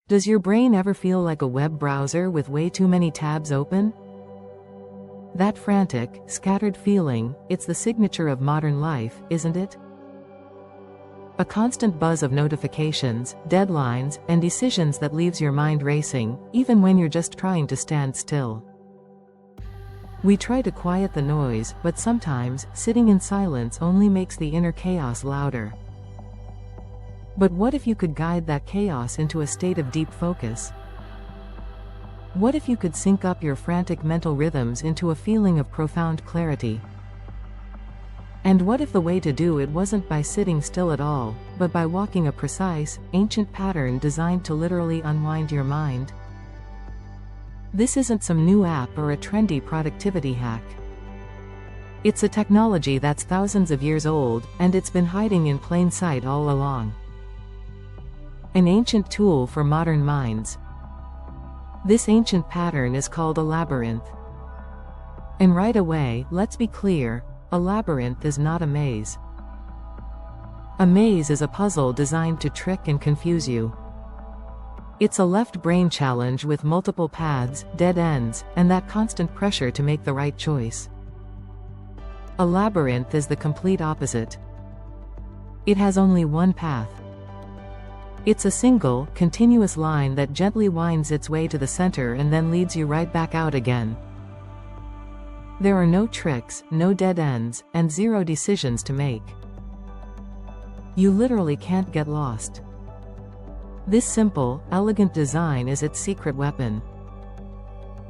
Does your brain ever feel like a web browser with way too many tabs open? That frantic, scattered feeling, it's the signature of modern life, isn't it? A constant buzz of notifications, deadlines, and decisions that leaves your mind racing, even when you're just trying to stand still. We try to quiet the noise, but sometimes, sitting in silence only makes the inner chaos louder. But what if you could guide that chaos into a state of deep focus? What if you could sync up your frantic mental rhythms into a feeling of profound clarity? And what if the way to do it wasn't by sitting still at all, but by walking a precise, ancient pattern designed to literally unwind your mind? This isn't some new app or a trendy productivity hack. It's a technology that's thousands of years old, and it's been hiding in plain sight all along. An ancient tool for modern minds. This ancient pattern is called a labyrinth. And right away, let's be clear, a labyrinth is not a maze. A maze is a puzzle designed to trick and confuse you. It's a left brain challenge with multiple paths, dead ends, and that constant pressure to make the right choice. A labyrinth is the complete opposite. It has only one path. It's a single, continuous line that gently winds its way to the center and then leads you right back out again. There are no tricks, no dead ends, and zero decisions to make. You literally can't get lost. This simple, elegant design is its secret weapon.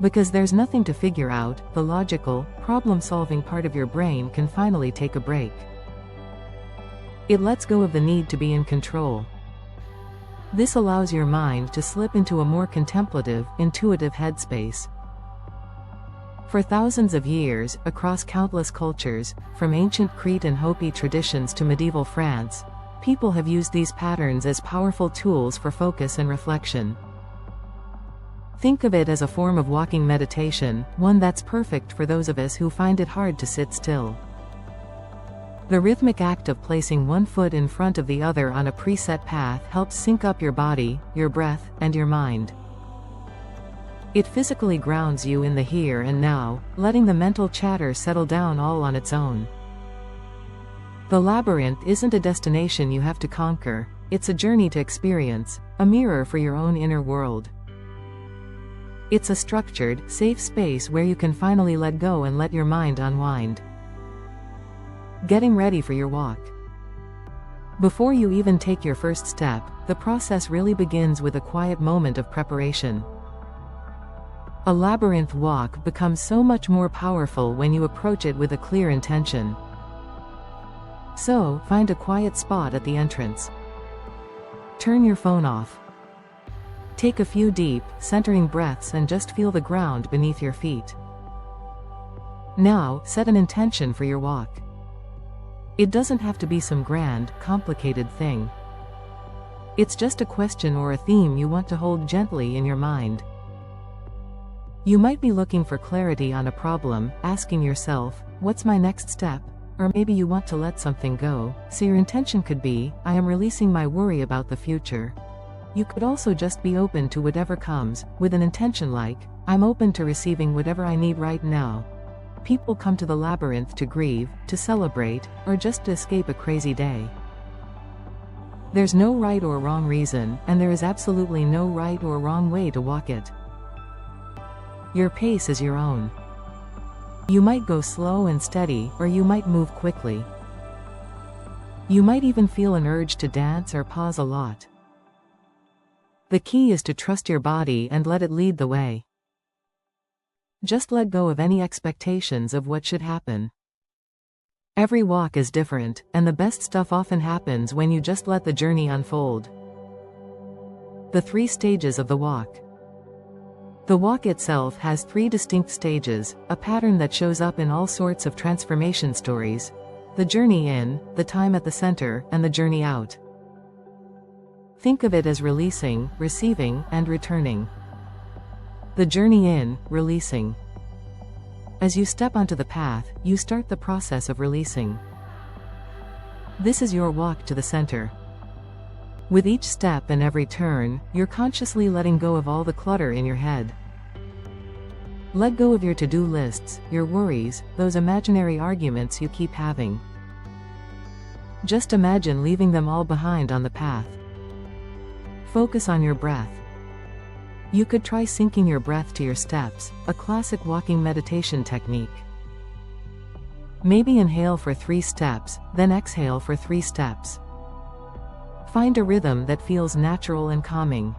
Because there's nothing to figure out, the logical, problem-solving part of your brain can finally take a break. It lets go of the need to be in control. This allows your mind to slip into a more contemplative, intuitive headspace. For thousands of years, across countless cultures, from ancient Crete and Hopi traditions to medieval France, people have used these patterns as powerful tools for focus and reflection. Think of it as a form of walking meditation, one that's perfect for those of us who find it hard to sit still. The rhythmic act of placing one foot in front of the other on a preset path helps sync up your body, your breath, and your mind. It physically grounds you in the here and now, letting the mental chatter settle down all on its own. The labyrinth isn't a destination you have to conquer, it's a journey to experience, a mirror for your own inner world. It's a structured, safe space where you can finally let go and let your mind unwind. Getting ready for your walk. Before you even take your first step, the process really begins with a quiet moment of preparation. A labyrinth walk becomes so much more powerful when you approach it with a clear intention. So, find a quiet spot at the entrance. Turn your phone off. Take a few deep, centering breaths and just feel the ground beneath your feet. Now, set an intention for your walk. It doesn't have to be some grand, complicated thing. It's just a question or a theme you want to hold gently in your mind. You might be looking for clarity on a problem, asking yourself, what's my next step? Or maybe you want to let something go, so your intention could be, I am releasing my worry about the future. You could also just be open to whatever comes, with an intention like, I'm open to receiving whatever I need right now. People come to the labyrinth to grieve, to celebrate, or just to escape a crazy day. There's no right or wrong reason, and there is absolutely no right or wrong way to walk it. Your pace is your own. You might go slow and steady, or you might move quickly. You might even feel an urge to dance or pause a lot. The key is to trust your body and let it lead the way. Just let go of any expectations of what should happen. Every walk is different, and the best stuff often happens when you just let the journey unfold. The 3 stages of the walk. The walk itself has 3 distinct stages, a pattern that shows up in all sorts of transformation stories: the journey in, the time at the center, and the journey out. Think of it as releasing, receiving, and returning. The journey in, releasing. As you step onto the path, you start the process of releasing. This is your walk to the center. With each step and every turn, you're consciously letting go of all the clutter in your head. Let go of your to-do lists, your worries, those imaginary arguments you keep having. Just imagine leaving them all behind on the path. Focus on your breath. You could try syncing your breath to your steps, a classic walking meditation technique. Maybe inhale for 3 steps, then exhale for 3 steps. Find a rhythm that feels natural and calming.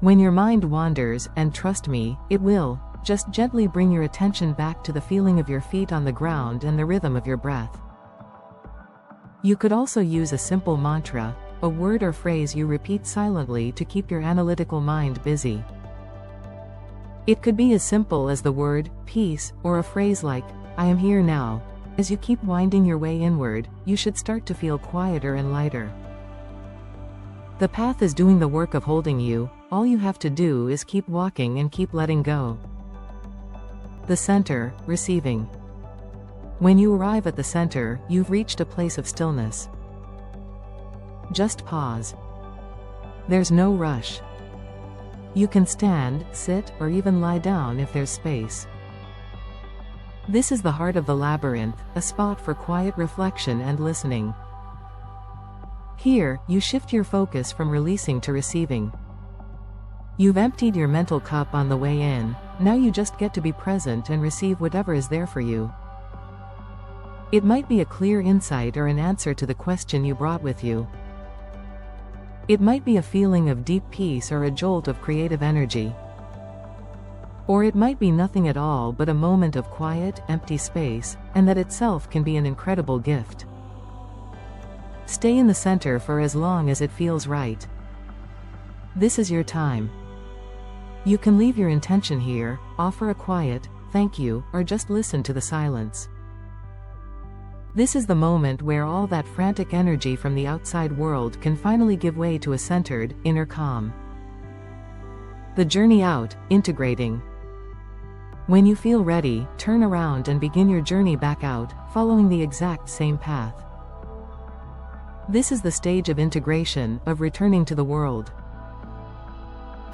When your mind wanders, and trust me, it will, just gently bring your attention back to the feeling of your feet on the ground and the rhythm of your breath. You could also use a simple mantra, a word or phrase you repeat silently to keep your analytical mind busy. It could be as simple as the word, peace, or a phrase like, I am here now. As you keep winding your way inward, you should start to feel quieter and lighter. The path is doing the work of holding you, all you have to do is keep walking and keep letting go. The center, receiving. When you arrive at the center, you've reached a place of stillness. Just pause. There's no rush. You can stand, sit, or even lie down if there's space. This is the heart of the labyrinth, a spot for quiet reflection and listening. Here, you shift your focus from releasing to receiving. You've emptied your mental cup on the way in, now you just get to be present and receive whatever is there for you. It might be a clear insight or an answer to the question you brought with you. It might be a feeling of deep peace or a jolt of creative energy. Or it might be nothing at all but a moment of quiet, empty space, and that itself can be an incredible gift. Stay in the center for as long as it feels right. This is your time. You can leave your intention here, offer a quiet, thank you, or just listen to the silence. This is the moment where all that frantic energy from the outside world can finally give way to a centered, inner calm. The journey out, integrating. When you feel ready, turn around and begin your journey back out, following the exact same path. This is the stage of integration, of returning to the world.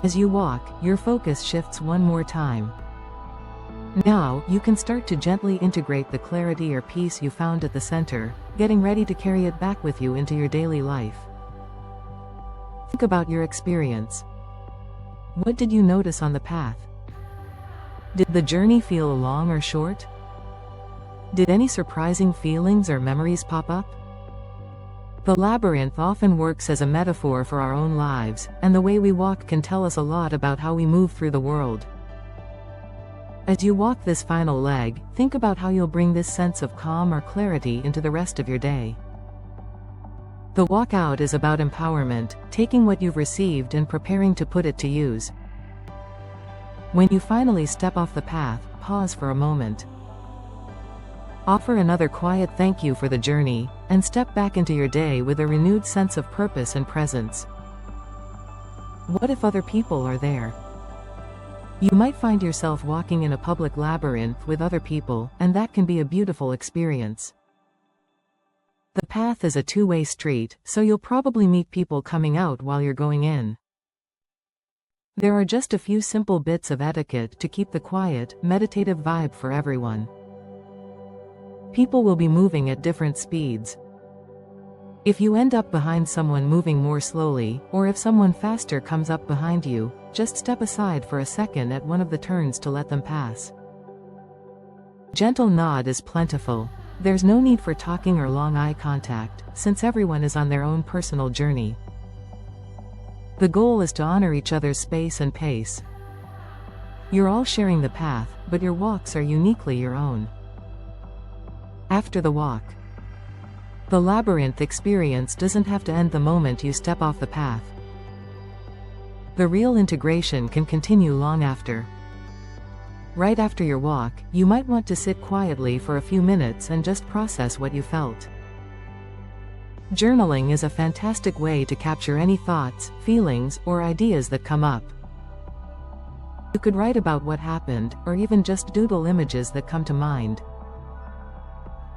As you walk, your focus shifts one more time. Now, you can start to gently integrate the clarity or peace you found at the center, getting ready to carry it back with you into your daily life. Think about your experience. What did you notice on the path? Did the journey feel long or short? Did any surprising feelings or memories pop up? The labyrinth often works as a metaphor for our own lives, and the way we walk can tell us a lot about how we move through the world. As you walk this final leg, think about how you'll bring this sense of calm or clarity into the rest of your day. The walk out is about empowerment, taking what you've received and preparing to put it to use. When you finally step off the path, pause for a moment. Offer another quiet thank you for the journey, and step back into your day with a renewed sense of purpose and presence. What if other people are there? You might find yourself walking in a public labyrinth with other people, and that can be a beautiful experience. The path is a two-way street, so you'll probably meet people coming out while you're going in. There are just a few simple bits of etiquette to keep the quiet, meditative vibe for everyone. People will be moving at different speeds. If you end up behind someone moving more slowly, or if someone faster comes up behind you, just step aside for a second at one of the turns to let them pass. Gentle nod is plentiful. There's no need for talking or long eye contact, since everyone is on their own personal journey. The goal is to honor each other's space and pace. You're all sharing the path, but your walks are uniquely your own. After the walk. The labyrinth experience doesn't have to end the moment you step off the path. The real integration can continue long after. Right after your walk, you might want to sit quietly for a few minutes and just process what you felt. Journaling is a fantastic way to capture any thoughts, feelings, or ideas that come up. You could write about what happened, or even just doodle images that come to mind.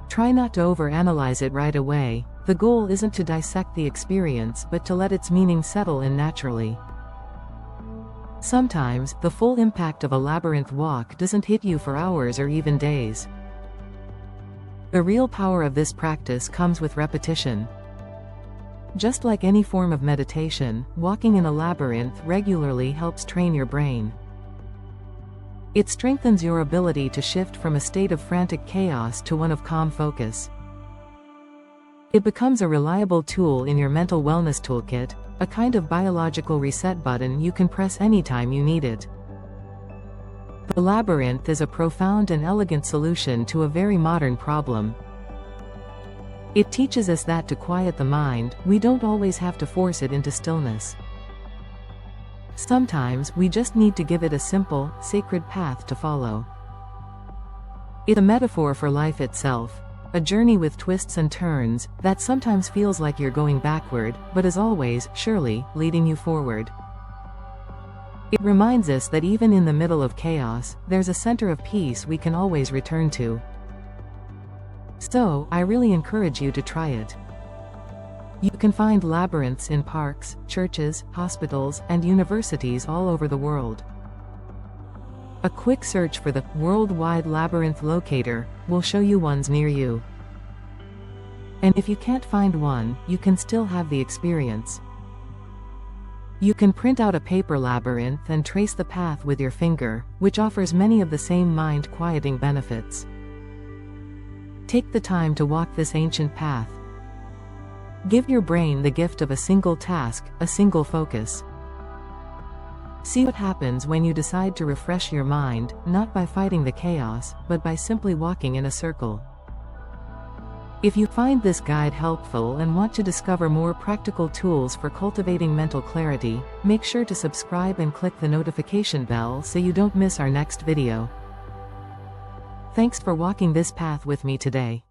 Try not to overanalyze it right away. The goal isn't to dissect the experience but to let its meaning settle in naturally. Sometimes, the full impact of a labyrinth walk doesn't hit you for hours or even days. The real power of this practice comes with repetition. Just like any form of meditation, walking in a labyrinth regularly helps train your brain. It strengthens your ability to shift from a state of frantic chaos to one of calm focus. It becomes a reliable tool in your mental wellness toolkit, a kind of biological reset button you can press anytime you need it. The labyrinth is a profound and elegant solution to a very modern problem. It teaches us that to quiet the mind, we don't always have to force it into stillness. Sometimes we just need to give it a simple, sacred path to follow. It's a metaphor for life itself, a journey with twists and turns that sometimes feels like you're going backward, but is always, surely, leading you forward. It reminds us that even in the middle of chaos, there's a center of peace we can always return to. So, I really encourage you to try it. You can find labyrinths in parks, churches, hospitals, and universities all over the world. A quick search for the Worldwide Labyrinth Locator will show you ones near you. And if you can't find one, you can still have the experience. You can print out a paper labyrinth and trace the path with your finger, which offers many of the same mind-quieting benefits. Take the time to walk this ancient path. Give your brain the gift of a single task, a single focus. See what happens when you decide to refresh your mind, not by fighting the chaos, but by simply walking in a circle. If you find this guide helpful and want to discover more practical tools for cultivating mental clarity, make sure to subscribe and click the notification bell so you don't miss our next video. Thanks for walking this path with me today.